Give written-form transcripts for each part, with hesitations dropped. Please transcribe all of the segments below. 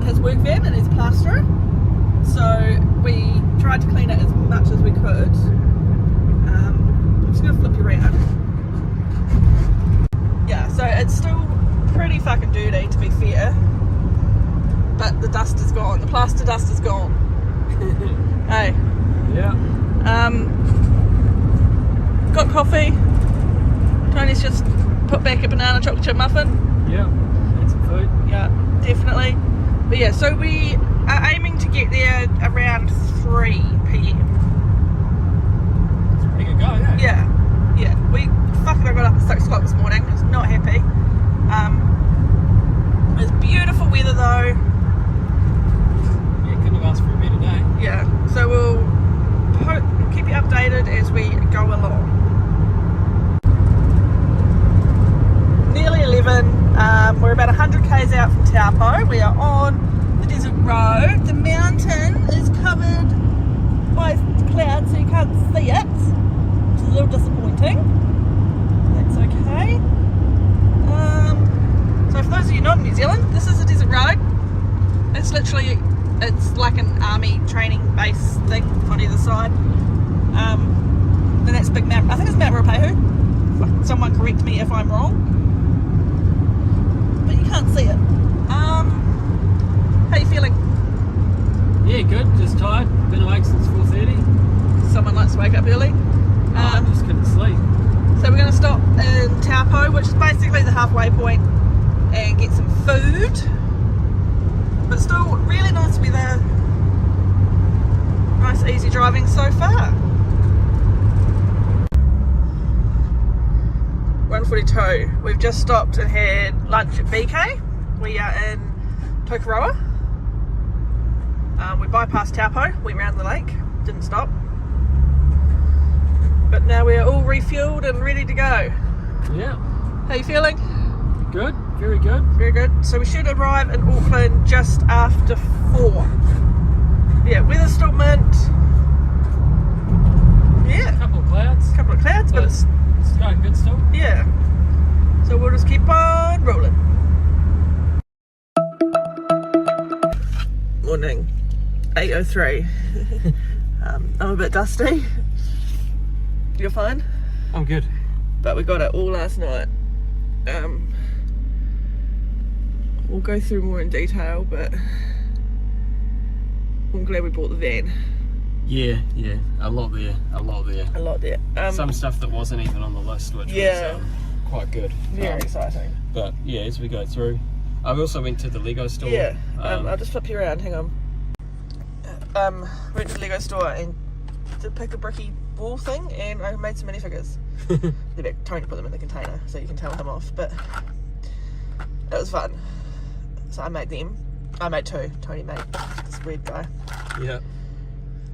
his work van and he's a plasterer. So we tried to clean it as much as we could. I'm just going to flip you around. Yeah, so it's still pretty fucking dirty to be fair. But the dust is gone. The plaster dust is gone. Hey. Yeah. Got coffee. Tony's just put back a banana chocolate chip muffin. Yeah. And some food. Yeah, definitely. But yeah, so we are aiming to get there around 3 p.m. It's a pretty good go, yeah. Yeah. I got up at 6 o'clock this morning. I was not happy. It's beautiful weather though. Yeah, couldn't have asked for a better day. Yeah, so we'll keep you updated as we go along. Nearly 11. We're about 100 k's out from Taupo. We are on the desert road. The mountain is covered by clouds, so you can't see it, which is a little disappointing. That's okay. So for those of you not in New Zealand, this is a desert road. It's literally, it's like an army training base thing on either side. Then that's Big Mount, I think it's Mount Ruapehu. Someone correct me if I'm wrong. But you can't see it. How you feeling? Yeah, good. Just tired. Been awake since 4:30. Someone likes to wake up early. I just couldn't sleep. So we're going to stop in Taupo, which is basically the halfway point, and get some food. But still really nice weather. Nice easy driving so far. 1:42. We've just stopped and had lunch at BK. We are in Tokoroa. We bypassed Taupo, went round the lake, didn't stop. But now we're all refueled and ready to go. Yeah. How you feeling? Good. Very good. Very good. So we should arrive in Auckland just after 4. Yeah, weather's still mint. Yeah. Couple of clouds. But It's going good still. yeah. So we'll just keep on rolling. Morning. 8:03. I'm a bit dusty. You're fine? I'm good. But we got it all last night. We'll go through more in detail, but I'm glad we bought the van. Yeah. A lot there. A lot there. Some stuff that wasn't even on the list, which Yeah. was quite good. Very exciting. But yeah, as we go through. I also went to the Lego store. Yeah, I'll just flip you around, hang on. Went to the Lego store and did pick a bricky wall thing, and I made some minifigures. Tony put them in the container so you can tell them off, but it was fun. So I made them. I made 2. Tony made this weird guy. Yeah.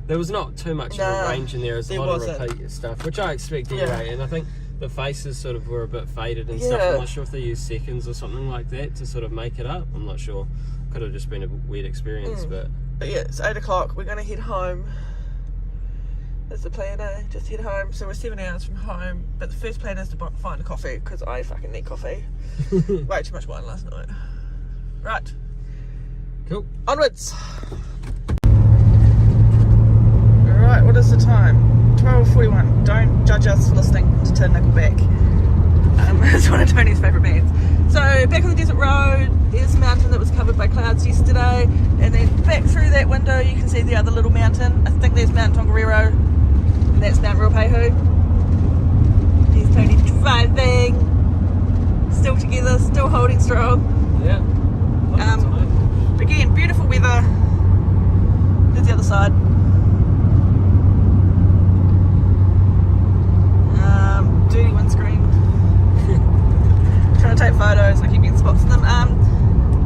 There was not too much of a range in there. There's a lot of repeat stuff, which I expect anyway. And I think the faces sort of were a bit faded and stuff. I'm not sure if they used seconds or something like that to sort of make it up. I'm not sure. Could have just been a weird experience, but yeah, it's 8 o'clock. We're going to head home. That's the plan, eh? Just head home. So we're 7 hours from home. But the first plan is to find a coffee, because I fucking need coffee. Way too much wine last night. Right. Cool. Onwards. Alright, what is the time? 12:41. Don't judge us for listening to Nickelback. It's one of Tony's favourite bands. So back on the desert road, there's a mountain that was covered by clouds yesterday, and then back through that window you can see the other little mountain. I think there's Mount Tongariro, and that's Mount Ruapehu. There's Tony driving, still together, still holding strong. Yeah. Again, beautiful weather. There's the other side. Dirty windscreen. Trying to take photos, I keep getting spots in them.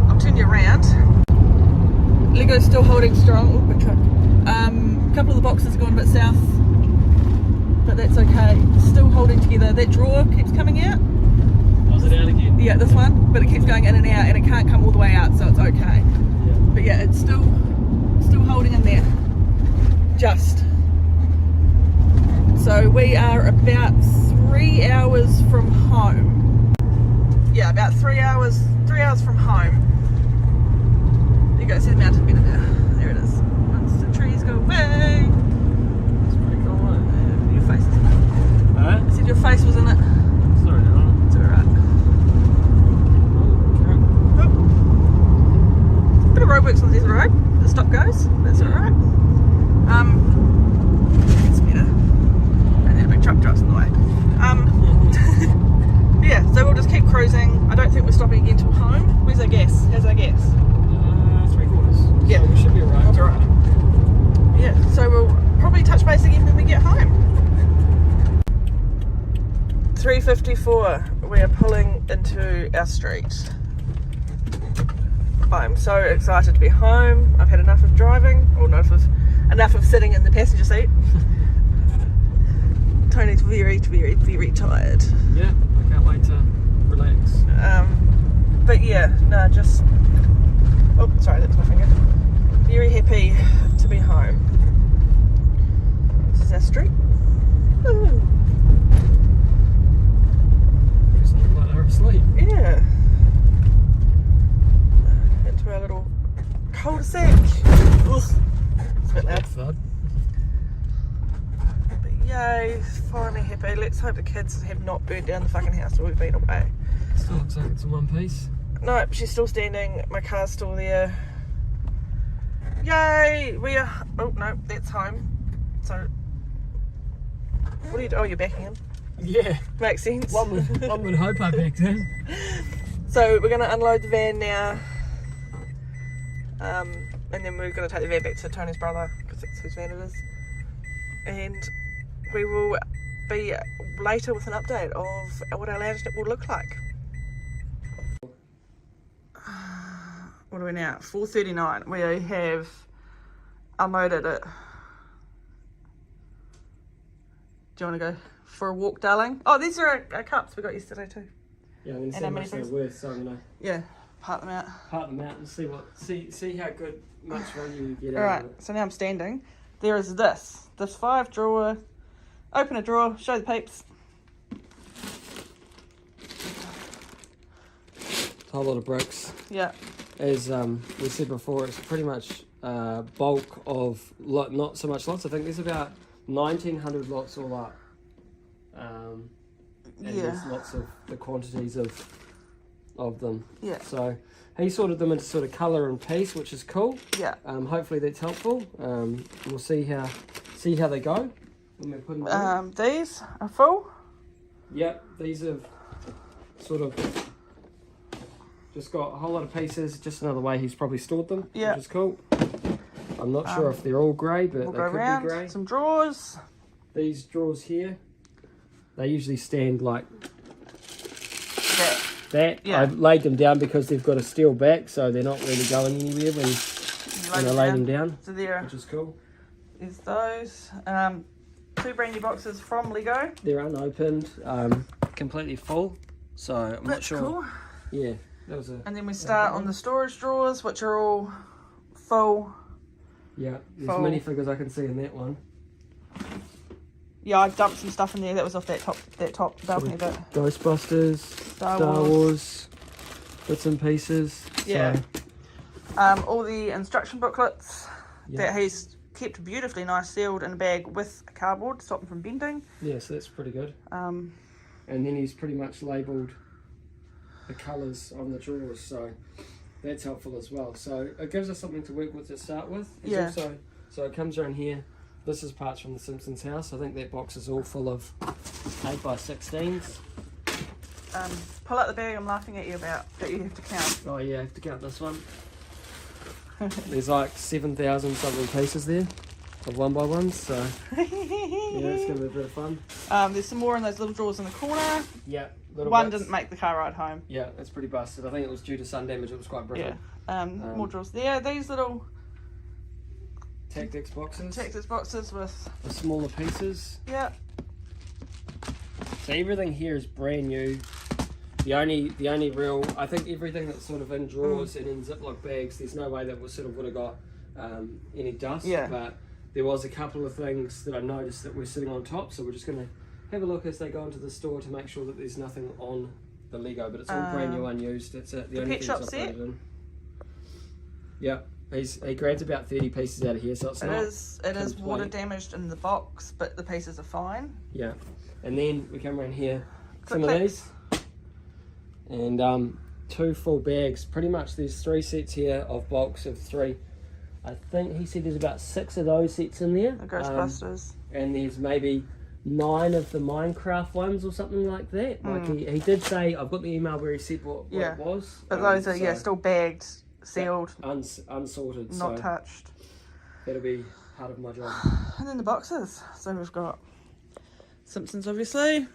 I'll turn you around. Lego's still holding strong. Oh, big truck. A couple of the boxes have gone a bit south, but that's okay. Still holding together. That drawer keeps coming out. Was it out again? Yeah, this one, but it keeps going in and out, and it can't come all the way out, so it's okay. Yeah. But yeah, it's still holding in there. Just. So we are about 3 hours from home. Yeah, about 3 hours from home. There you go, see the mountain better there. There it is. Once the trees go away. It's pretty cool, isn't it? Your face is in it. Huh? I said your face was in it. Sorry, no. It's alright. Bit of roadworks on the desert road. The stop goes. That's alright. It's better. And then a big truck drives in the way. Yeah, so we'll just keep cruising. I don't think we're stopping again till home. Where's our gas? How's our gas? 3/4. Yeah. So we should be alright. That's alright. Yeah, so we'll probably touch base again when we get home. 3:54. We are pulling into our street. I'm so excited to be home. I've had enough of driving, or enough of sitting in the passenger seat. Tony's very, very, very tired. Yeah, I can't wait to relax. But yeah, no, just. Oh, sorry, that's my finger. Very happy to be home. This is our street. Ooh. It's not like they're asleep. Yeah. Into our little cul-de-sac. Ugh. It's a bit loud. Thud. But yay, finally happy. Let's hope the kids have not burnt down the fucking house while we've been away. Still looks like it's in one piece. No, she's still standing. My car's still there. Yay! We are. Oh no, that's home. So, what are you doing? Oh, you're backing in. Yeah. Makes sense. One would hope I backed in. So we're going to unload the van now, and then we're going to take the van back to Tony's brother because that's whose van it is, and we will be later with an update of what our lounge will look like. What are we now? 4:39. We have unloaded it. Do you want to go for a walk, darling? Oh, these are our cups we got yesterday too. Yeah, I'm going to see And how much they're worth, so I'm going to Yeah, part them out. part them out and see how much value you get out Alright, of it. so now I'm standing. There is this 5 drawer. Open a drawer, show the peeps. A whole lot of bricks. Yeah. As we said before, it's pretty much bulk of not so much lots. I think there's about 1,900 lots all up. And there's lots of the quantities of them. Yeah. So he sorted them into sort of colour and piece, which is cool. Yeah. Hopefully that's helpful. We'll see how they go when we put them in. These are full. Yep, these have sort of just got a whole lot of pieces. Just another way he's probably stored them, Yeah. which is cool. I'm not sure if they're all grey, but We'll they go could around. be grey. Some drawers. These drawers here, they usually stand like that. Yeah. I've laid them down because they've got a steel back, so they're not really going anywhere when I lay them down, So there which is cool. is those. 2 brand new boxes from Lego. They're unopened, completely full, so I'm not That's sure. cool. Yeah, that was a. And then we start on the storage drawers, which are all full. Yeah, there's full. minifigures I can see in that one. Yeah, I dumped some stuff in there. That was off that top balcony bit. Ghostbusters, Star Wars, bits and pieces. Yeah. So, All the instruction booklets yeah. that he's kept beautifully nice sealed in a bag with cardboard to stop them from bending. Yeah, so that's pretty good. Um, And then he's pretty much labelled the colours on the drawers, so that's helpful as well. So it gives us something to work with to start with. He's Yeah. Also, so it comes around here. This is parts from the Simpsons house. I think that box is all full of 8x16s. pull out the bag I'm laughing at you about that you have to count. Oh yeah, I have to count this one. There's like 7,000 something pieces there of 1x1s, so yeah, it's going to be a bit of fun. There's some more in those little drawers in the corner. Yeah, One bits. didn't make the car ride home. Yeah, it's pretty busted. I think it was due to sun damage. It was quite brittle. Yeah. More drawers there. These little Tactics boxes. Tactics boxes with The smaller pieces. yeah. So everything here is brand new. The only real, I think everything that's sort of in drawers and in Ziploc bags, there's no way that would have got any dust. Yeah. But there was a couple of things that I noticed that were sitting on top, so we're just going to have a look as they go into the store to make sure that there's nothing on the Lego, but it's all brand new, unused. That's it. The only pet shop things I've set? put it in. Yeah. he grabbed about 30 pieces out of here, so it's not it is water damaged in the box, but the pieces are fine. Yeah, and then we come around here, some of these, and 2 full bags. Pretty much there's 3 sets here of bulks of 3. I think he said there's about 6 of those sets in there. The Ghostbusters. And there's maybe 9 of the Minecraft ones or something like that. Like he did say, I've got the email where he said what it was. But those are still bagged, sealed, unsorted, not touched. That'll be part of my job. And then the boxes. So we've got Simpsons, obviously.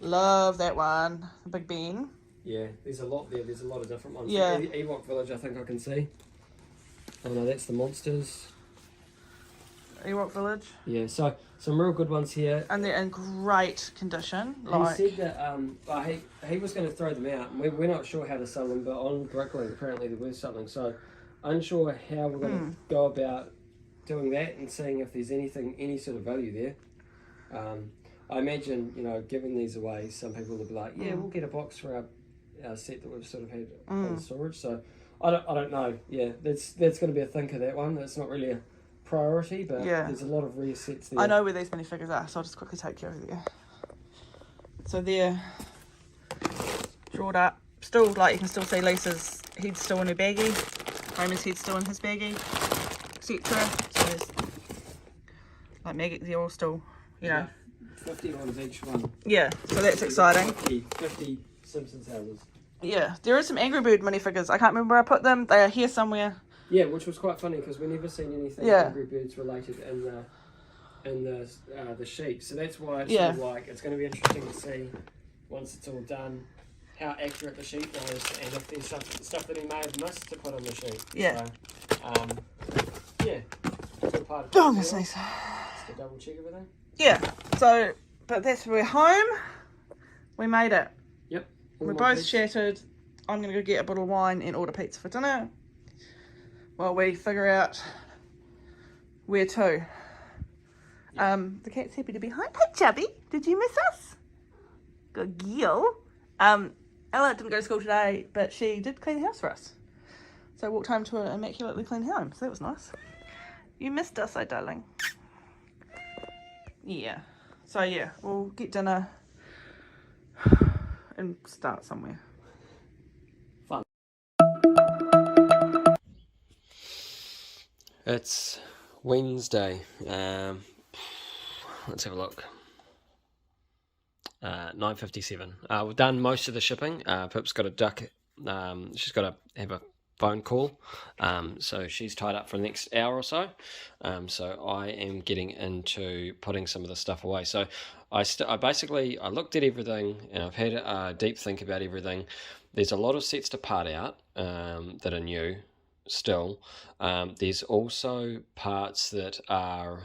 Love that one. Big Ben. Yeah, there's a lot there. There's a lot of different ones. Yeah. Ewok Village, I think I can see. Oh no, that's the Monsters. Ewok Village. Yeah, so some real good ones here. And they're in great condition. He said that he was going to throw them out. We're not sure how to sell them, but on Bricklink apparently they're worth something. So unsure how we're going to go about doing that and seeing if there's any sort of value there. I imagine, giving these away, some people will be like, yeah, we'll get a box for our set that we've sort of had on storage. So I don't know. Yeah, that's going to be a thinker, that one. That's not really a priority, but there's a lot of rare sets there. I know where these minifigures are, so I'll just quickly take you over there. So they're drawed up. Still, you can still see Lisa's head still in her baggie. Homer's head still in his baggie, etc. So there's, Maggie, they're all still, 50 ones each one. Yeah, so that's exciting. 50 Simpsons houses. Yeah, there is some Angry Bird minifigures. I can't remember where I put them. They are here somewhere. Yeah, which was quite funny because we've never seen anything Angry Birds related in the sheet. So that's why it's sort of it's going to be interesting to see once it's all done how accurate the sheet was and if there's stuff that he may have missed to put on the sheet. Yeah. So, it's all part of oh, that's nice. Just to double check everything. Yeah. So, but we're home. We made it. Yep. We're both shattered. I'm going to go get a bottle of wine and order pizza for dinner while we figure out where to. The cat's happy to be home. Hey, Chubby, did you miss us? Good girl. Ella didn't go to school today, but she did clean the house for us. So I walked home to an immaculately clean home, so that was nice. You missed us, darling. Yeah. So yeah, we'll get dinner and start somewhere. Fun. It's Wednesday. Let's have a look. 9:57. We've done most of the shipping. Pip's got a duck. She's got to have a phone call. So she's tied up for the next hour or so. So I am getting into putting some of the stuff away. So I looked at everything and I've had a deep think about everything. There's a lot of sets to part out that are new still. There's also parts that are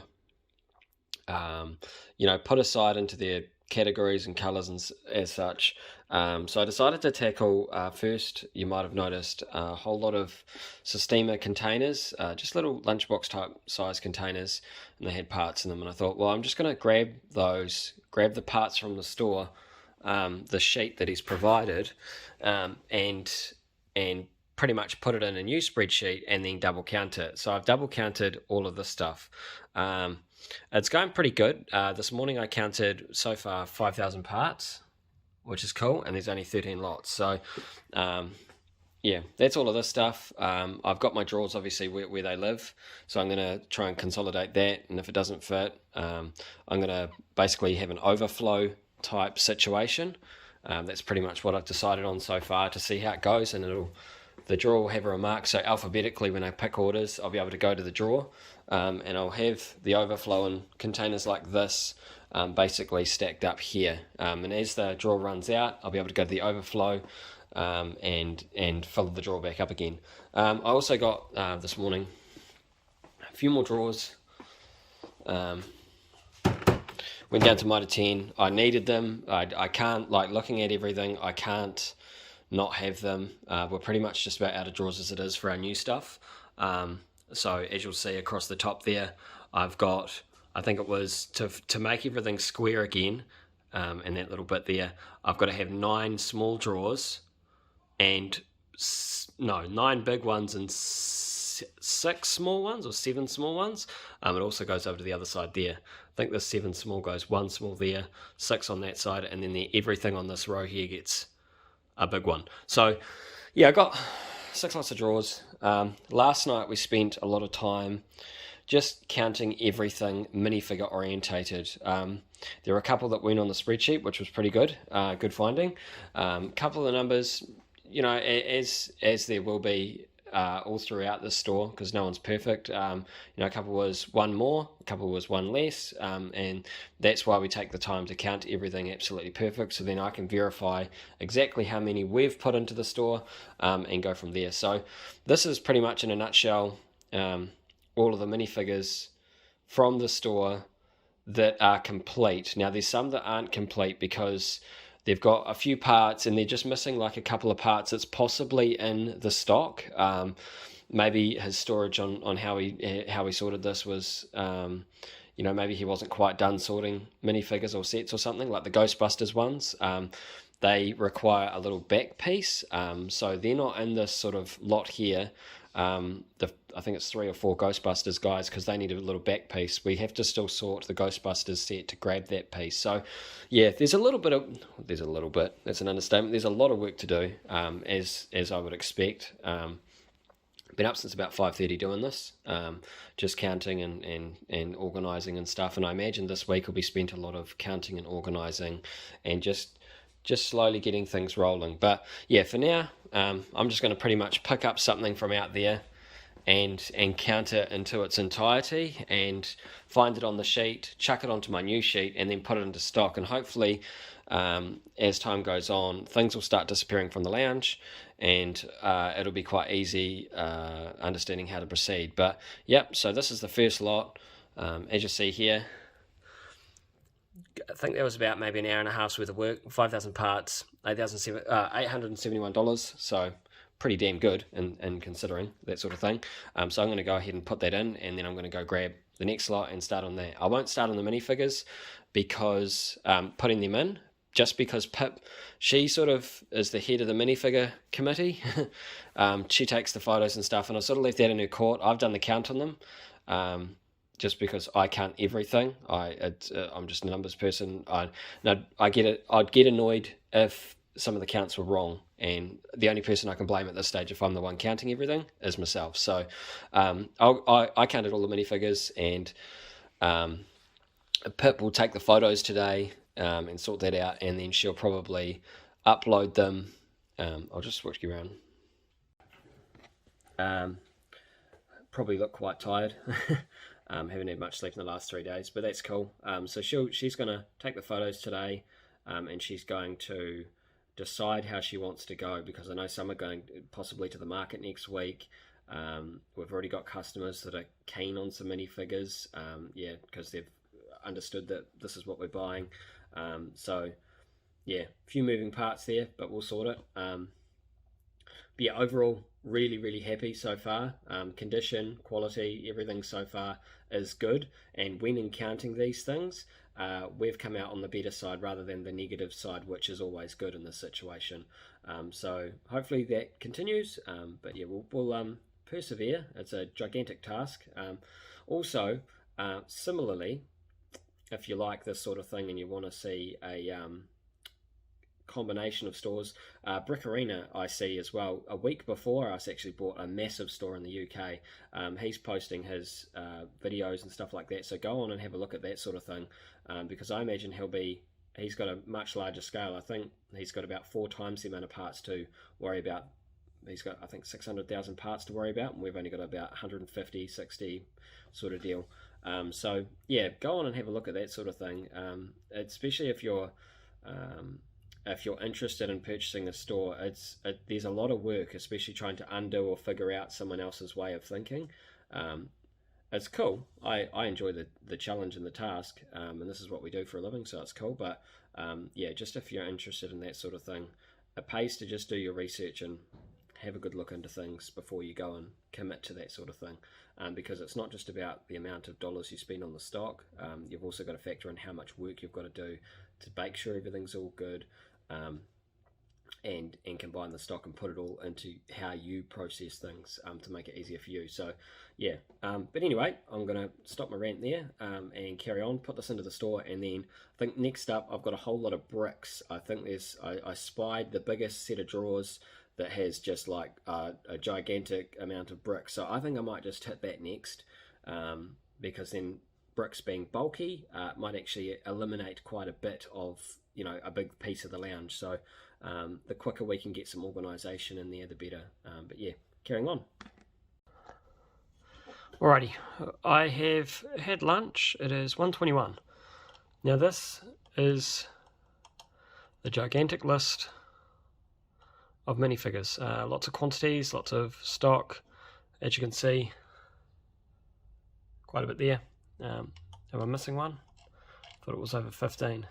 put aside into their categories and colours and as such. So I decided to tackle first, you might have noticed, a whole lot of Sistema containers, just little lunchbox type size containers, and they had parts in them, and I thought, well, I'm just going to grab the parts from the store, the sheet that he's provided, and pretty much put it in a new spreadsheet and then double count it. So I've double counted all of this stuff. It's going pretty good. This morning I counted so far 5,000 parts, which is cool, and there's only 13 lots. So that's all of this stuff. I've got my drawers obviously where they live, so I'm going to try and consolidate that, and if it doesn't fit, I'm going to basically have an overflow type situation. That's pretty much what I've decided on so far, to see how it goes, and the drawer will have a remark, so alphabetically when I pick orders I'll be able to go to the drawer, and I'll have the overflow in containers like this basically stacked up here, and as the drawer runs out I'll be able to go to the overflow and fill the drawer back up again. I also got this morning a few more drawers. Went down to Mitre 10. I needed them. I can't, looking at everything, I can't not have them. We're pretty much just about out of drawers as it is for our new stuff. So as you'll see across the top there, I've got, I think it was to make everything square again, and that little bit there, I've got to have 9 small drawers and 9 big ones and 6 small ones or 7 small ones. It also goes over to the other side there. I think the 7 small goes 1 small there, 6 on that side, and then everything on this row here gets a big one. So yeah, I got 6 lots of drawers. Last night we spent a lot of time just counting everything minifigure orientated. There were a couple that went on the spreadsheet, which was pretty good, good finding. Couple of the numbers, you know, as there will be all throughout the store, because no one's perfect. You know, a couple was 1 more, a couple was 1 less, and that's why we take the time to count everything absolutely perfect, so then I can verify exactly how many we've put into the store, and go from there. So this is pretty much in a nutshell all of the minifigures from the store that are complete. Now there's some that aren't complete because they've got a few parts and they're just missing like a couple of parts that's possibly in the stock. Maybe his storage on how he sorted this was, you know, maybe he wasn't quite done sorting minifigures or sets or something, like the Ghostbusters ones. They require a little back piece, so they're not in this sort of lot here. I think it's 3 or 4 Ghostbusters guys, because they need a little back piece. We have to still sort the Ghostbusters set to grab that piece. So yeah, that's an understatement. There's a lot of work to do, as I would expect. Been up since about 5:30 doing this, just counting and organising and stuff, and I imagine this week will be spent a lot of counting and organising and just slowly getting things rolling. But yeah, for now, I'm just going to pretty much pick up something from out there and count it into its entirety and find it on the sheet, chuck it onto my new sheet, and then put it into stock. And hopefully, as time goes on, things will start disappearing from the lounge, and it'll be quite easy understanding how to proceed. But yep, so this is the first lot. As you see here, I think that was about maybe an hour and a half's worth of work, 5,000 parts, $871, so pretty damn good in considering that sort of thing. So I'm going to go ahead and put that in, and then I'm going to go grab the next lot and start on that. I won't start on the minifigures because putting them in, just because Pip, she sort of is the head of the minifigure committee. She takes the photos and stuff, and I sort of left that in her court. I've done the count on them. Just because I count everything, I'm just a numbers person. I'd get annoyed if some of the counts were wrong, and the only person I can blame at this stage, if I'm the one counting everything, is myself. So I counted all the minifigures, and Pip will take the photos today and sort that out, and then she'll probably upload them. I'll just switch you around. Probably look quite tired. Haven't had much sleep in the last 3 days, but that's cool. So she's going to take the photos today, and she's going to decide how she wants to go, because I know some are going possibly to the market next week. We've already got customers that are keen on some minifigures, because they've understood that this is what we're buying. So yeah, a few moving parts there, but we'll sort it. But yeah, overall, really happy so far. Condition, quality, everything so far is good, and when encountering these things, we've come out on the better side rather than the negative side, which is always good in this situation. So hopefully that continues, but yeah, we'll persevere. It's a gigantic task. Also, similarly, if you like this sort of thing and you want to see a combination of stores, Brick Arena I see as well. A week before us actually bought a massive store in the UK. He's posting his videos and stuff like that, so go on and have a look at that sort of thing, because I imagine he's got a much larger scale. I think he's got about 4 times the amount of parts to worry about. He's got, I think, 600,000 parts to worry about, and we've only got about 150, 60 sort of deal. So yeah, go on and have a look at that sort of thing, especially if you're interested in purchasing a store. There's a lot of work, especially trying to undo or figure out someone else's way of thinking. It's cool. I enjoy the challenge and the task, and this is what we do for a living, so it's cool. But yeah, just if you're interested in that sort of thing, it pays to just do your research and have a good look into things before you go and commit to that sort of thing, because it's not just about the amount of dollars you spend on the stock. You've also got to factor in how much work you've got to do to make sure everything's all good. and combine the stock and put it all into how you process things to make it easier for you. So yeah, but anyway, I'm going to stop my rant there and carry on, put this into the store, and then I think next up I've got a whole lot of bricks. I think I spied the biggest set of drawers that has just like a gigantic amount of bricks, so I think I might just hit that next, because then bricks being bulky might actually eliminate quite a bit of, you know, a big piece of the lounge. So the quicker we can get some organisation in there, the better. But yeah, carrying on. Alrighty, I have had lunch. It is 1:21. Now this is the gigantic list of minifigures. Lots of quantities, lots of stock. As you can see, quite a bit there. Am I missing one? Thought it was over 15.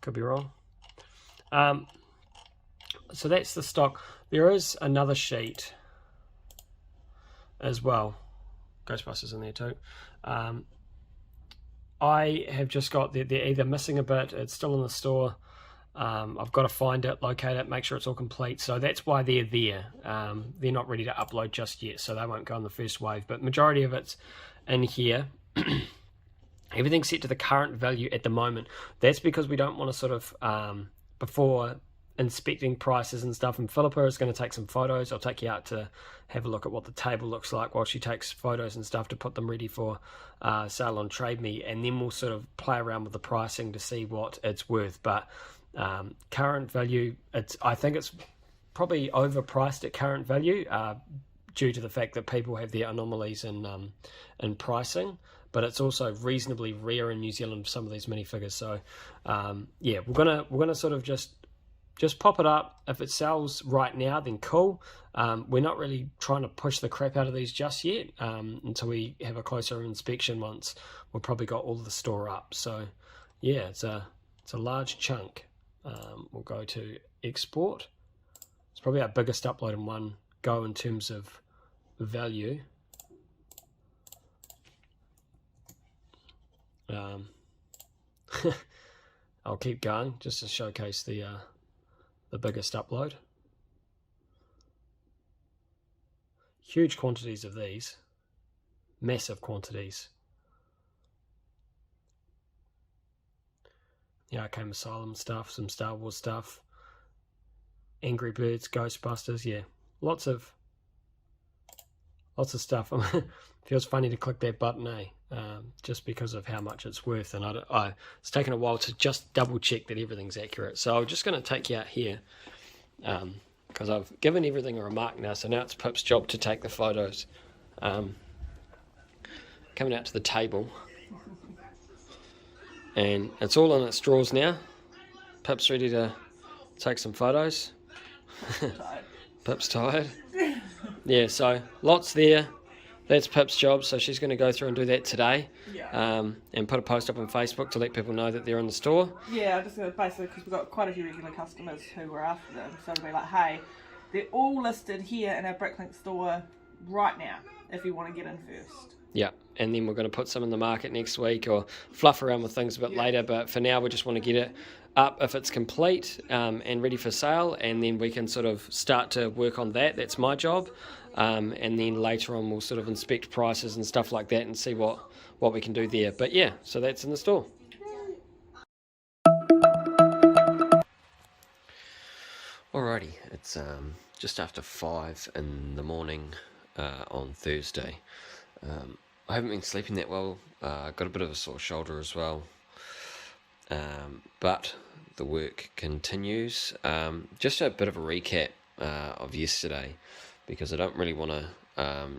Could be wrong. So that's the stock. There is another sheet as well. Ghostbusters in there too. I have just got, they're either missing a bit, it's still in the store. I've got to find it, locate it, make sure it's all complete. So that's why they're there. They're not ready to upload just yet, so they won't go on the first wave. But majority of it's in here. Everything's set to the current value at the moment. That's because we don't want to sort of, before inspecting prices and stuff, and Philippa is going to take some photos. I'll take you out to have a look at what the table looks like while she takes photos and stuff to put them ready for sale on Trade Me, and then we'll sort of play around with the pricing to see what it's worth. But current value, I think it's probably overpriced at current value due to the fact that people have their anomalies in pricing, but it's also reasonably rare in New Zealand, some of these minifigures. So yeah, we're gonna sort of just pop it up. If it sells right now, then cool. We're not really trying to push the crap out of these just yet until we have a closer inspection. Once we've probably got all the store up. So yeah, it's a large chunk. We'll go to export. It's probably our biggest upload in one go in terms of value. I'll keep going just to showcase the biggest upload. Huge quantities of these, massive quantities. Yeah, Arkham Asylum stuff, some Star Wars stuff, Angry Birds, Ghostbusters, yeah, lots of stuff. Feels funny to click that button, just because of how much it's worth, and it's taken a while to just double check that everything's accurate. So I'm just going to take you out here, because I've given everything a remark now, so now it's Pip's job to take the photos. Coming out to the table, and it's all in its drawers now. Pip's ready to take some photos. Pip's tired. Yeah, so lots there. That's Pip's job, so she's going to go through and do that today. Yeah. And put a post up on Facebook to let people know that they're in the store. Yeah, I'm just going to basically, because we've got quite a few regular customers who were after them, so it'll be like, hey, they're all listed here in our Bricklink store right now, if you want to get in first. Yeah, and then we're going to put some in the market next week or fluff around with things a bit later, but for now we just want to get it up if it's complete and ready for sale, and then we can sort of start to work on that. That's my job. And then later on we'll sort of inspect prices and stuff like that and see what we can do there. But yeah, so that's in the store. Alrighty, it's just after 5 in the morning on Thursday. I haven't been sleeping that well. Got a bit of a sore shoulder as well. But the work continues. Just a bit of a recap of yesterday, because I don't really want to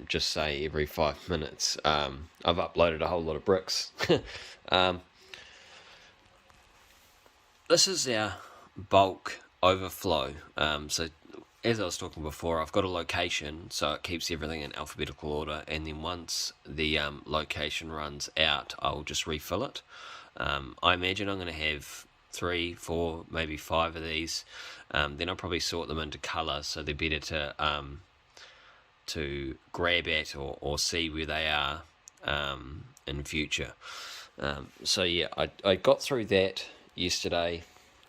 just say every 5 minutes. I've uploaded a whole lot of bricks. This is our bulk overflow. So as I was talking before, I've got a location, so it keeps everything in alphabetical order, and then once the location runs out, I'll just refill it. I imagine I'm going to have 3, 4, maybe 5 of these. Then I'll probably sort them into colour, so they're better to grab at or see where they are in future. So yeah, I got through that yesterday.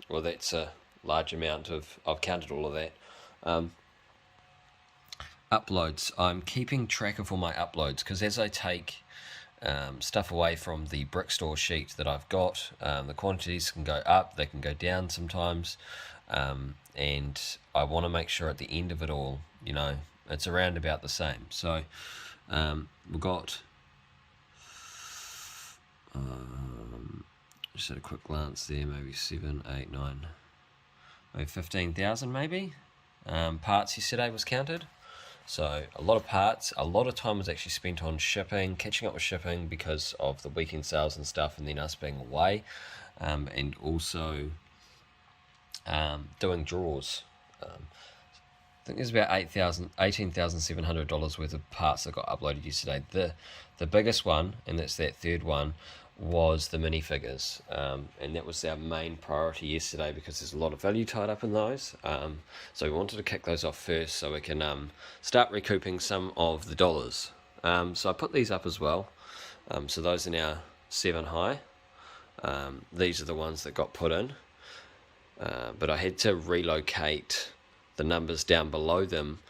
Well, that's large amount of, I've counted all of that. Uploads, I'm keeping track of all my uploads, because as I take stuff away from the Brick Store sheet that I've got, the quantities can go up, they can go down sometimes, and I want to make sure at the end of it all, you know, it's around about the same. So we've got just at a quick glance there, maybe 7, 8, 9, maybe 15,000 maybe parts yesterday was counted. So a lot of parts, a lot of time was actually spent on shipping, catching up with shipping because of the weekend sales and stuff, and then us being away, and also doing draws. I think there's about $18,700 worth of parts that got uploaded yesterday. The biggest one, and that's that third one, was the minifigures, and that was our main priority yesterday because there's a lot of value tied up in those. So we wanted to kick those off first so we can start recouping some of the dollars. So I put these up as well. So those are now 7 high. These are the ones that got put in, but I had to relocate the numbers down below them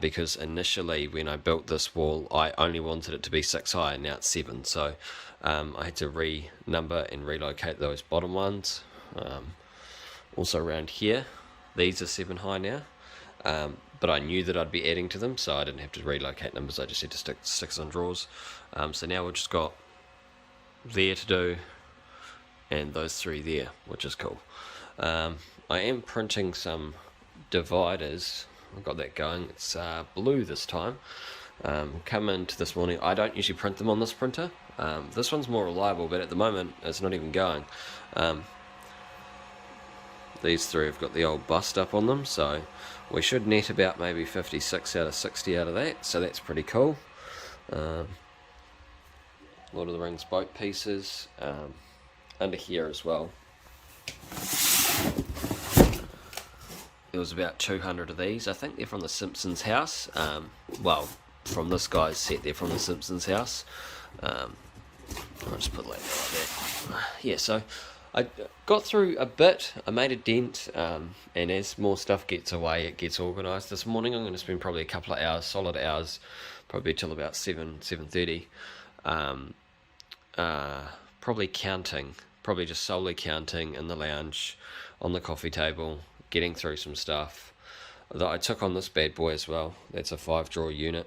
because initially when I built this wall I only wanted it to be 6 high, and now it's 7. So I had to renumber and relocate those bottom ones. Also around here, these are 7 high now, but I knew that I'd be adding to them, so I didn't have to relocate numbers, I just had to stick 6 on drawers. So now we've just got there to do and those 3 there, which is cool. I am printing some dividers. I've got that going. It's blue this time. Come into this morning. I don't usually print them on this printer. This one's more reliable, but at the moment it's not even going. These 3 have got the old bust up on them, so we should net about maybe 56 out of 60 out of that, so that's pretty cool. Lord of the Rings boat pieces under here as well. There was about 200 of these. I think they're from the Simpsons house. Well, from this guy's set, they're from the Simpsons house. I'll just put like that. Yeah, so I got through a bit. I made a dent, and as more stuff gets away, it gets organised. This morning I'm going to spend probably a couple of hours, solid hours, probably till about 7:30. Probably counting, probably just solely counting in the lounge, on the coffee table, getting through some stuff that I took on this bad boy as well. That's a 5-drawer unit.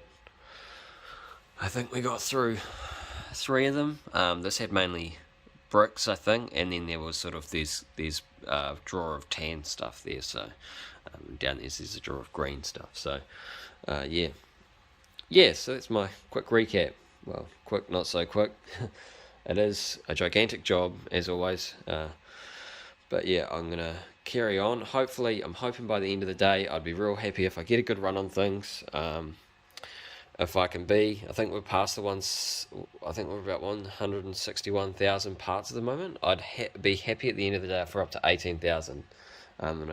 I think we got through 3 of them. This had mainly bricks, I think, and then there was sort of these drawer of tan stuff there. So down there's a drawer of green stuff. So yeah. So that's my quick recap. Well, quick, not so quick. It is a gigantic job as always. But yeah, I'm gonna carry on. Hopefully, I'm hoping by the end of the day I'd be real happy if I get a good run on things. If I can be, I think we're past the ones. I think we're about 161,000 parts at the moment. I'd be happy at the end of the day if we're up to 18,000, and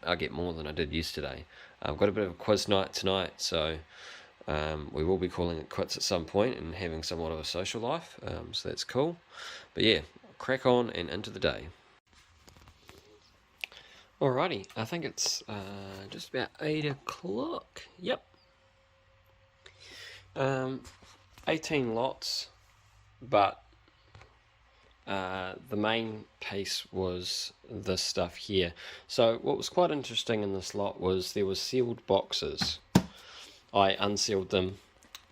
I get more than I did yesterday. I've got a bit of a quiz night tonight, so we will be calling it quits at some point and having somewhat of a social life. So that's cool. But yeah, crack on and into the day. Alrighty, I think it's just about 8 o'clock. Yep. 18 lots, but the main piece was this stuff here. So what was quite interesting in this lot was there were sealed boxes. I unsealed them,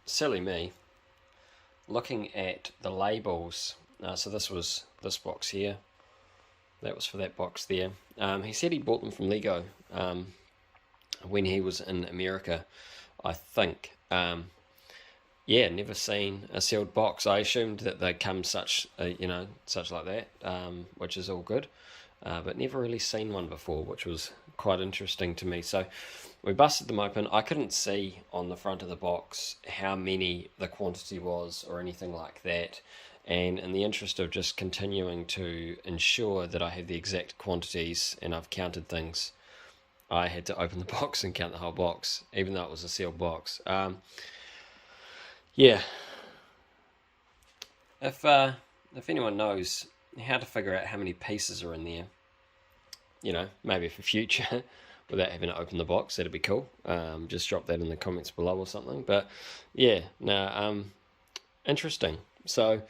silly me, looking at the labels. So this was this box here. That was for that box there. He said he bought them from Lego when he was in America, I think. Yeah, never seen a sealed box. I assumed that they come such like that, which is all good. But never really seen one before, which was quite interesting to me. So we busted them open. I couldn't see on the front of the box how many the quantity was or anything like that. And in the interest of just continuing to ensure that I have the exact quantities and I've counted things, I had to open the box and count the whole box, even though it was a sealed box. Yeah. If anyone knows how to figure out how many pieces are in there, maybe for future, without having to open the box, that'd be cool. Just drop that in the comments below or something. But yeah, no, interesting. So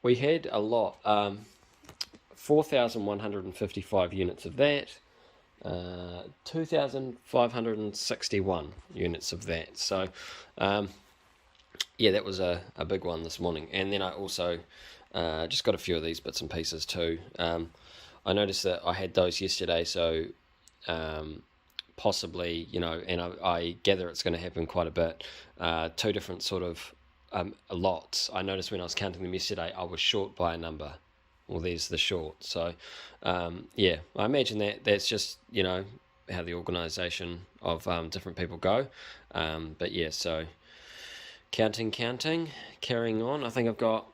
we had a lot, 4,155 units of that, 2,561 units of that. So yeah, that was a big one this morning. And then I also just got a few of these bits and pieces too. I noticed that I had those yesterday, so possibly, and I gather it's going to happen quite a bit, 2 different sort of lots. I noticed when I was counting them yesterday, I was short by a number. Well, there's the short. So, yeah, I imagine that's just, how the organisation of different people go. But yeah, so counting, carrying on. I think I've got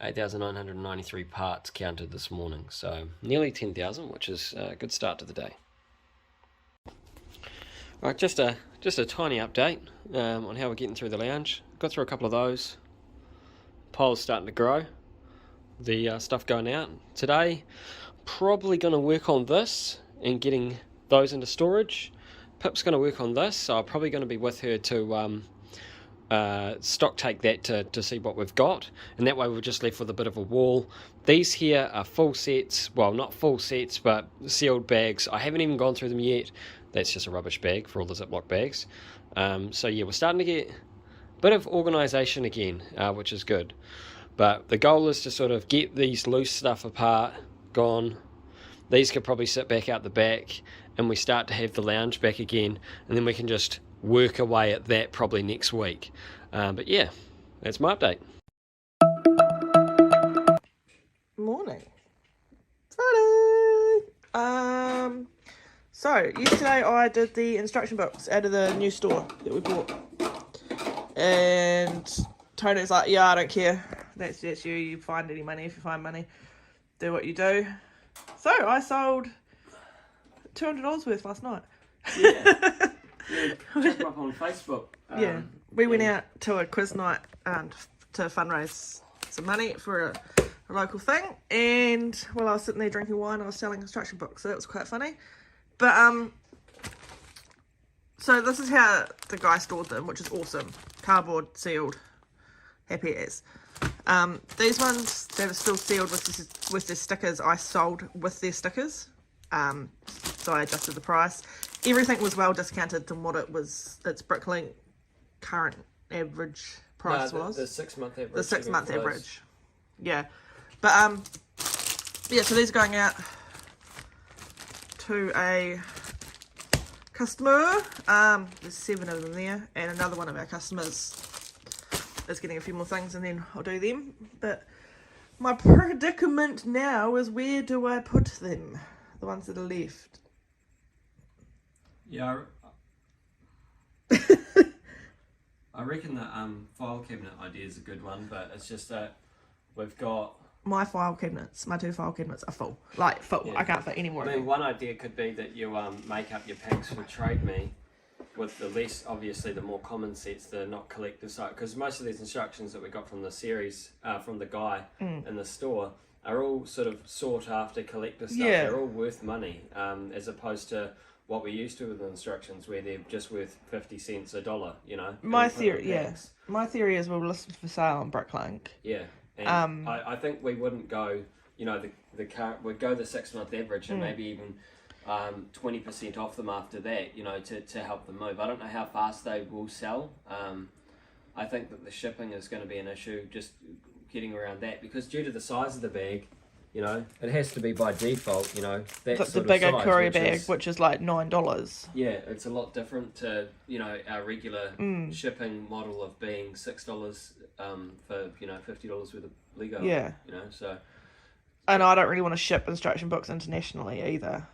8,993 parts counted this morning. So nearly 10,000, which is a good start to the day. Right, just a tiny update on how we're getting through the lounge. Got through a couple of those. Pile's starting to grow. The stuff going out today. Probably going to work on this and getting those into storage. Pip's going to work on this, so I'm probably going to be with her to stock take that to see what we've got, and that way we're just left with a bit of a wall. These here are full sets, well, not full sets, but sealed bags. I haven't even gone through them yet. That's just a rubbish bag for all the Ziploc bags. So yeah, we're starting to get a bit of organisation again, which is good. But the goal is to sort of get these loose stuff apart, gone. These could probably sit back out the back, and we start to have the lounge back again, and then we can just work away at that probably next week. But yeah, that's my update. Morning. Friday. So yesterday I did the instruction books out of the new store that we bought, and Tony's like, yeah, I don't care, that's you find any money. If you find money, do what you do. So I sold $200 worth last night. Yeah. Check them up on Facebook. Yeah, we went out to a quiz night to fundraise some money for a local thing, and while I was sitting there drinking wine, I was selling instruction books, so that was quite funny. But so this is how the guy stored them, which is awesome. Cardboard sealed, happy as. These ones that are still sealed with their stickers, I sold with their stickers. So I adjusted the price. Everything was well discounted than what its Bricklink current average price was. The 6 month average. The 6 month average. Yeah. But yeah, so these are going out to a customer. There's 7 of them there, and another one of our customers is getting a few more things, and then I'll do them. But my predicament now is, where do I put them? The ones that are left. Yeah, I reckon the file cabinet idea is a good one, but it's just that we've got... My 2 file cabinets are full. Like, full. Yeah. I can't fit any more. I mean, one idea could be that you make up your packs for Trade Me with the less, obviously, the more common sets, the not collective site. Because most of these instructions that we got from the series, from the guy in the store, are all sort of sought after collector stuff. Yeah. They're all worth money, as opposed to what we're used to with the instructions, where they're just worth 50 cents, $1, My theory, my theory is we'll list for sale on Bricklink. Yeah, and I think we wouldn't go, the current, we'd go the 6 month average and maybe even 20% off them after that, to help them move. I don't know how fast they will sell. I think that the shipping is going to be an issue, just getting around that, because due to the size of the bag, it has to be by default, that the bigger courier bag, which is like $9. Yeah, it's a lot different to, our regular shipping model of being $6 for, $50 worth of Lego. Yeah. So. And I don't really want to ship instruction books internationally either.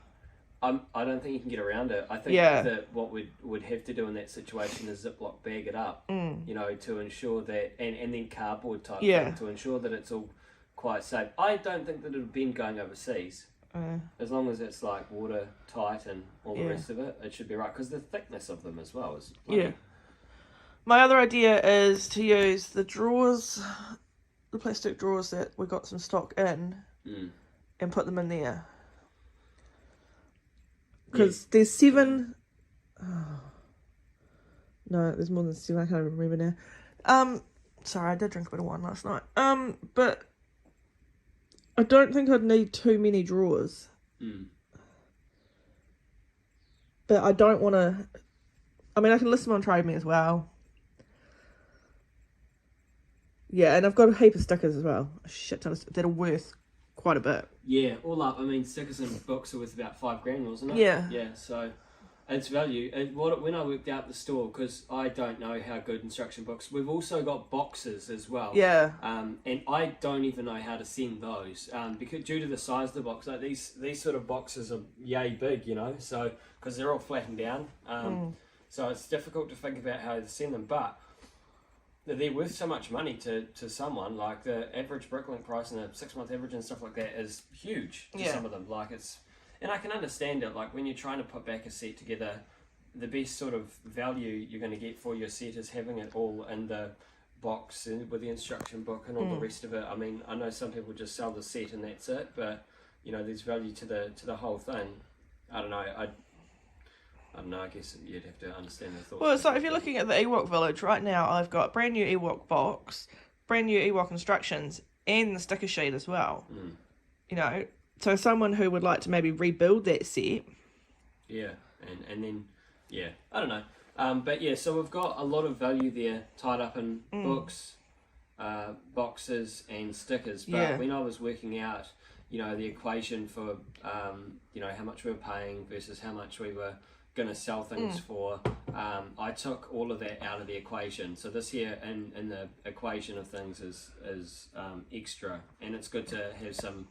I don't think you can get around it. I think that what we'd have to do in that situation is Ziploc bag it up, to ensure that, and then cardboard type thing, to ensure that it's all quite safe. I don't think that it would been going overseas. As long as it's like watertight and all the rest of it, it should be right. Because the thickness of them as well is bloody. Yeah. My other idea is to use the drawers, the plastic drawers that we got some stock in, and put them in there. Because there's 7. Oh. No, there's more than 7. I can't even remember now. Sorry, I did drink a bit of wine last night. But I don't think I'd need too many drawers. But I don't want to. I mean, I can list them on Trade Me as well. Yeah, and I've got a heap of stickers as well. A shit ton of that are worth quite a bit. Yeah, all up. I mean, stickers and books are worth about $5,000, wasn't it? Yeah. Yeah, so it's value. And when I worked out the store, because I don't know how good instruction books. We've also got boxes as well. Yeah. And I don't even know how to send those. Because due to the size of the box, like these sort of boxes are yay big, you know. So because they're all flattened down. So it's difficult to think about how to send them, but they're worth so much money to someone. Like the average Bricklink price and the 6-month average and stuff like that is huge to some of them. Like and I can understand it. Like when you're trying to put back a set together, the best sort of value you're going to get for your set is having it all in the box and with the instruction book and all the rest of it. I mean, I know some people just sell the set and that's it, but you know, there's value to the whole thing. I don't know. I don't know, I guess you'd have to understand the thought. Well, so if you're looking at the Ewok Village, right now I've got brand new Ewok box, brand new Ewok instructions, and the sticker sheet as well. You know, so someone who would like to maybe rebuild that set. Yeah, and then, yeah, I don't know. But yeah, so we've got a lot of value there tied up in books, boxes, and stickers. But when I was working out, you know, the equation for, you know, how much we were paying versus how much we were going to sell things for, I took all of that out of the equation. So this here in the equation of things is extra, and it's good to have some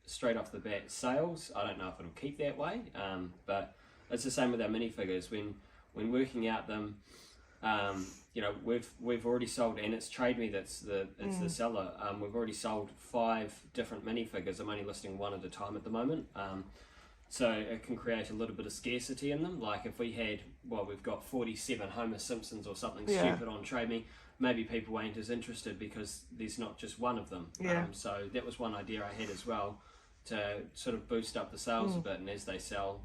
straight off the bat sales. I don't know if it'll keep that way, but it's the same with our minifigures. When working out them, you know, we've already sold, and it's Trade Me that's the seller. We've already sold 5 different minifigures. I'm only listing one at a time at the moment. So it can create a little bit of scarcity in them. Like if we had, we've got 47 Homer Simpsons or something stupid on Trade Me, maybe people ain't as interested because there's not just one of them. So that was one idea I had as well, to sort of boost up the sales a bit, and as they sell,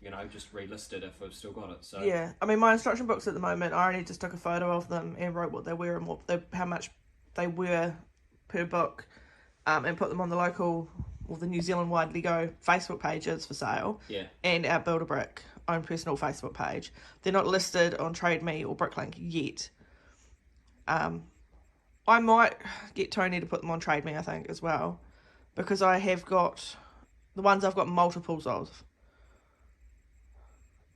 you know, just relist it if we've still got it. So yeah, I mean, my instruction books at the moment, I only just took a photo of them and wrote what they were and how much they were per book, and put them on the local or the New Zealand wide Lego Facebook pages for sale, and our Build a Brick own personal Facebook page. They're not listed on Trade Me or Bricklink yet. I might get Tony to put them on Trade Me, I think, as well, because I have got the ones I've got multiples of.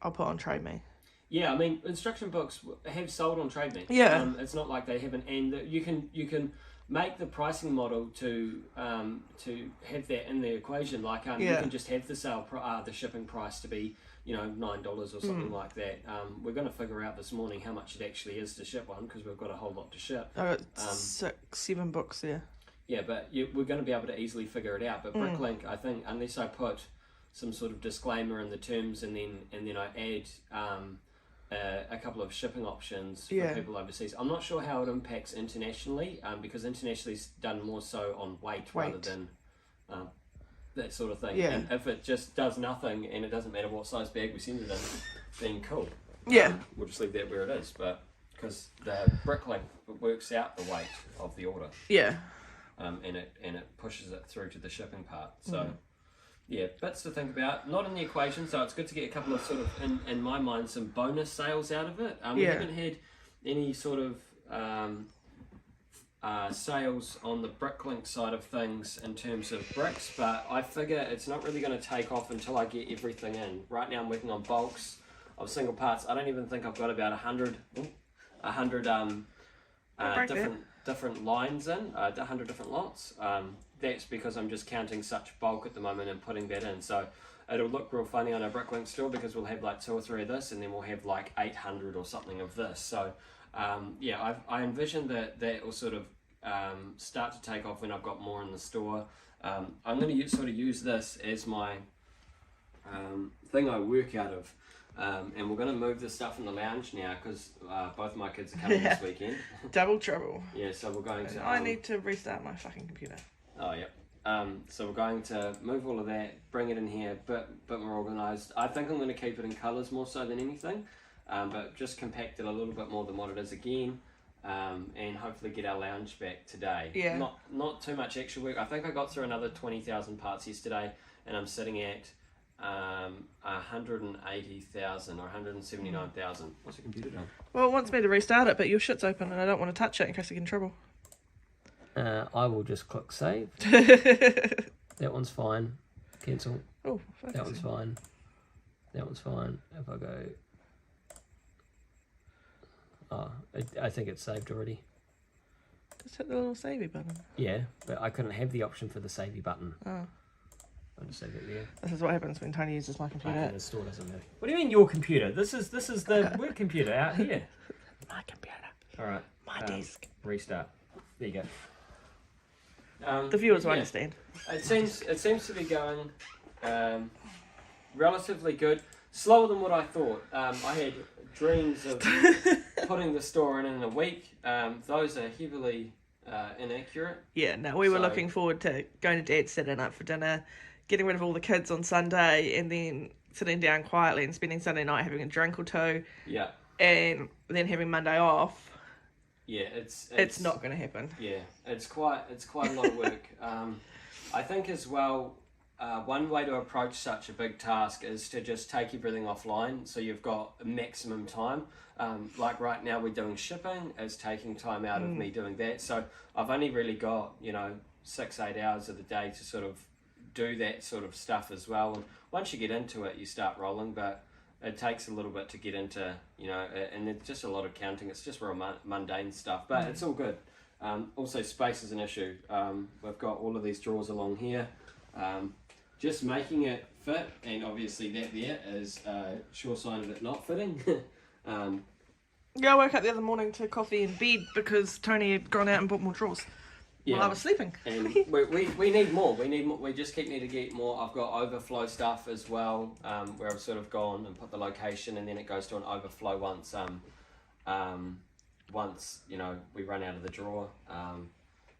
I'll put on Trade Me. Yeah, I mean, instruction books have sold on Trade Me. Yeah, it's not like they haven't, and you can make the pricing model to have that in the equation. Like you can just have the shipping price to be, you know, $9 or something like that. We're going to figure out this morning how much it actually is to ship one, because we've got a whole lot to ship. I've got 6-7 books there. Yeah, but we're going to be able to easily figure it out. But Bricklink, I think, unless I put some sort of disclaimer in the terms and then I add a couple of shipping options for people overseas. I'm not sure how it impacts internationally, because internationally is done more so on weight. Rather than that sort of thing. Yeah. And if it just does nothing and it doesn't matter what size bag we send it in, then cool. Yeah. We'll just leave that where it is. But because the Bricklink works out the weight of the order. Yeah. And it pushes it through to the shipping part. So. Yeah, bits to think about. Not in the equation, so it's good to get a couple of sort of, in my mind, some bonus sales out of it. We haven't had any sort of sales on the Bricklink side of things in terms of bricks, but I figure it's not really going to take off until I get everything in. Right now I'm working on bulks of single parts. I don't even think I've got about 100 different lines in, 100 different lots. That's because I'm just counting such bulk at the moment and putting that in. So it'll look real funny on our Bricklink store because we'll have like 2 or 3 of this, and then we'll have like 800 or something of this. So yeah, I envision that will sort of start to take off when I've got more in the store. I'm going to sort of use this as my thing I work out of. And we're going to move this stuff in the lounge now because both my kids are coming this weekend. Double trouble. Yeah, so we're going to... I need to restart my fucking computer. Oh, yeah. So we're going to move all of that, bring it in here, bit more organised. I think I'm going to keep it in colours more so than anything, but just compact it a little bit more than what it is again, and hopefully get our lounge back today. Yeah. Not too much extra work. I think I got through another 20,000 parts yesterday, and I'm sitting at 180,000 or 179,000. What's the computer doing? Well, it wants me to restart it, but your shit's open and I don't want to touch it in case I get in trouble. I will just click save. That one's fine. Cancel. Oh, that one's fine. That one's fine. If I go... Oh, I think it's saved already. Just hit the little savey button. Yeah, but I couldn't have the option for the savey button. Oh. I'll just save it there. This is what happens when Tony uses my computer. The store doesn't move. What do you mean your computer? This is the work computer out here. My computer. All right. My desk. Restart. There you go. The viewers will understand. It seems to be going relatively good. Slower than what I thought. I had dreams of putting the store in a week. Those are heavily inaccurate. Yeah, no, we were looking forward to going to Dad's Saturday night for dinner, getting rid of all the kids on Sunday, and then sitting down quietly and spending Sunday night having a drink or two. Yeah. And then having Monday off. Yeah, it's not going to happen. Yeah, it's quite a lot of work. I think as well, one way to approach such a big task is to just take everything offline, so you've got a maximum time. Like right now we're doing shipping, it's taking time out of me doing that, so I've only really got 6-8 hours of the day to sort of do that sort of stuff as well. And once you get into it, you start rolling, but it takes a little bit to get into, and it's just a lot of counting. It's just real mundane stuff, but it's all good. Also, space is an issue. We've got all of these drawers along here. Just making it fit, and obviously that there is a sure sign of it not fitting. Yeah, I woke up the other morning to coffee in bed because Tony had gone out and bought more drawers while I was sleeping. And we need more. We just keep needing to get more. I've got overflow stuff as well, where I've sort of gone and put the location, and then it goes to an overflow once we run out of the drawer.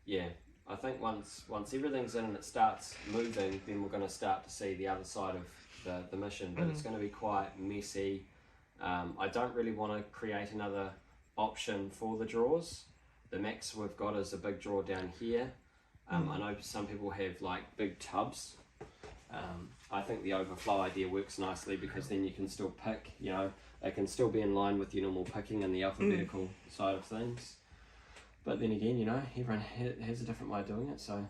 Yeah, I think once everything's in and it starts moving, then we're going to start to see the other side of the mission. But it's going to be quite messy. I don't really want to create another option for the drawers. The max we've got is a big drawer down here. I know some people have like big tubs. I think the overflow idea works nicely because then you can still pick, it can still be in line with your normal picking and the alphabetical side of things. But then again, everyone has a different way of doing it. So,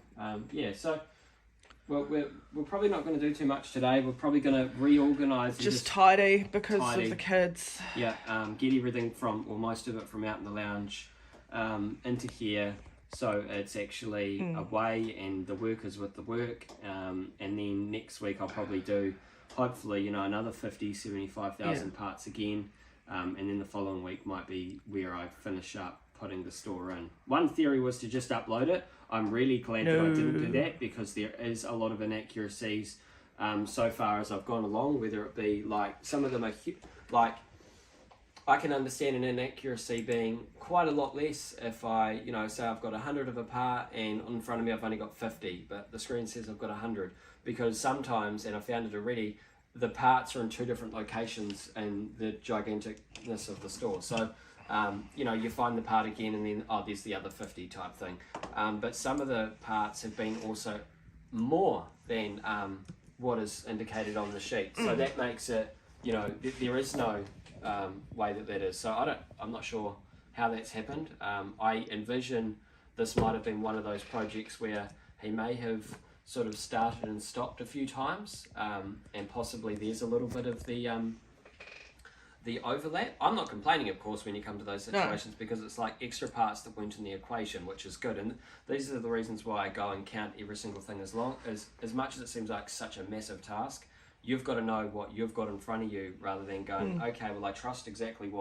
we're probably not going to do too much today. We're probably going to reorganise. Just tidy because of the kids. Yeah, get everything most of it from out in the lounge into here. So it's actually away and the workers with the work. And then next week I'll probably do, hopefully, another 75,000 parts again. And then the following week might be where I finish up putting the store in. One theory was to just upload it. I'm really glad that I didn't do that because there is a lot of inaccuracies so far as I've gone along, whether it be like some of them are like I can understand an inaccuracy being quite a lot less if I say I've got 100 of a part and in front of me I've only got 50, but the screen says I've got 100, because sometimes, and I found it already, the parts are in two different locations in the giganticness of the store. So you find the part again and then, there's the other 50 type thing. But some of the parts have been also more than what is indicated on the sheet. So that makes it, there is no way that is. So I'm not sure how that's happened. I envision this might have been one of those projects where he may have sort of started and stopped a few times, and possibly there's a little bit of the overlap. I'm not complaining, of course, when you come to those situations, because it's like extra parts that weren't in the equation, which is good. And these are the reasons why I go and count every single thing. As much as it seems like such a massive task, you've got to know what you've got in front of you rather than going, okay, well, I trust exactly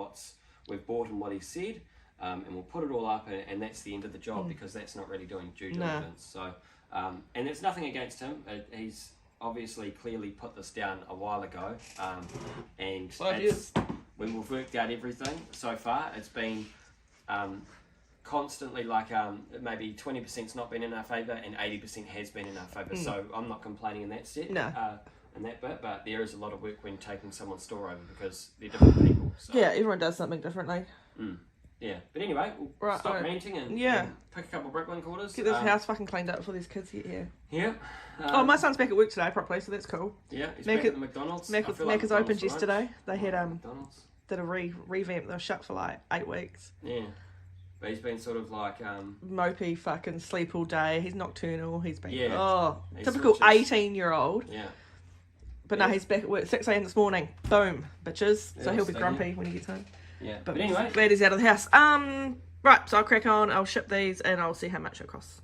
we've bought and what he said, and we'll put it all up, and that's the end of the job, because that's not really doing due diligence. So, and there's nothing against him. He's obviously clearly put this down a while ago, and when we've worked out everything so far, it's been constantly like maybe 20%'s not been in our favour and 80% has been in our favour. So I'm not complaining in that set. No. In that bit, but there is a lot of work when taking someone's store over because they're different people. So. Yeah, everyone does something differently. Yeah, but anyway, we'll stop ranting and pick a couple of Bricklink orders. Get this house fucking cleaned up before these kids get here. Yeah. Oh, my son's back at work today properly, so that's cool. Yeah, he's back at the McDonald's. Macca's opened yesterday. They had did a revamp. They were shut for like 8 weeks. Yeah. But he's been sort of like mopey, fucking sleep all day. He's nocturnal. He's been he typical switches. 18-year-old. Yeah. But no, he's back at work 6 a.m. this morning. Boom, bitches. Yeah, so he'll be grumpy when he gets home. Yeah. But anyway, glad he's out of the house. Right, so I'll crack on. I'll ship these and I'll see how much it costs.